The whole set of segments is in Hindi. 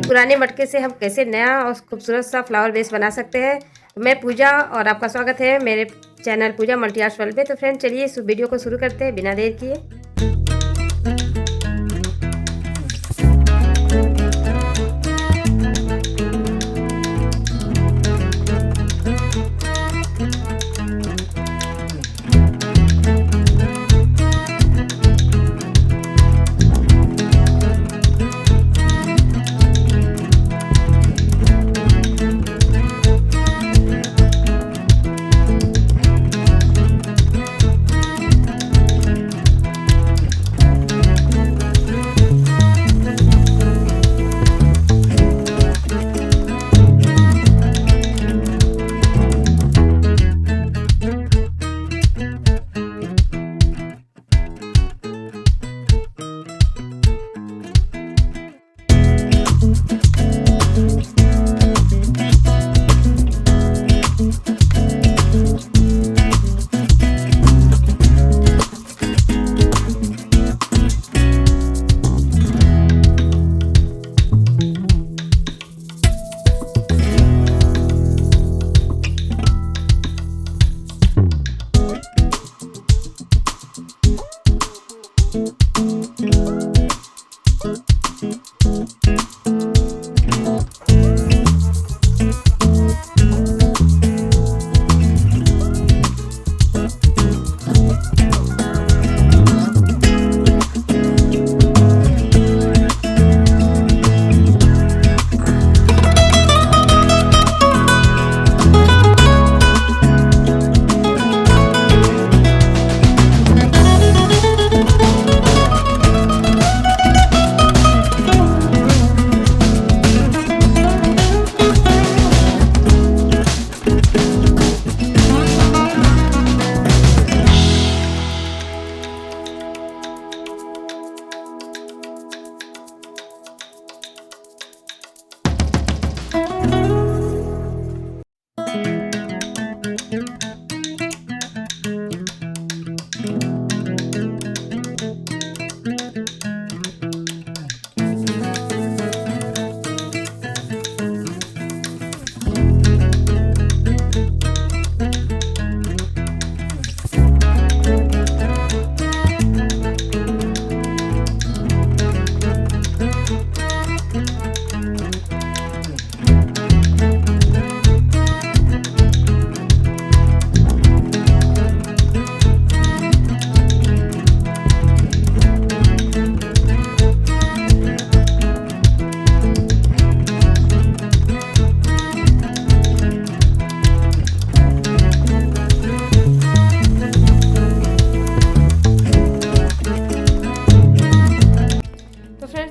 पुराने मटके से हम कैसे नया और खूबसूरत सा फ्लावर बेस बना सकते हैं। मैं पूजा और आपका स्वागत है मेरे चैनल पूजा मल्टीआर्ट वर्ल्ड पे। तो फ्रेंड चलिए इस वीडियो को शुरू करते हैं बिना देर किए।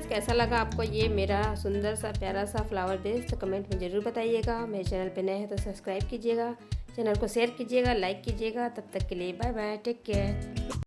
कैसा लगा आपको ये मेरा सुंदर सा प्यारा सा फ्लावर बेस, तो कमेंट में ज़रूर बताइएगा। मेरे चैनल पे नए हैं तो सब्सक्राइब कीजिएगा, चैनल को शेयर कीजिएगा, लाइक कीजिएगा। तब तक के लिए बाय बाय, टेक केयर।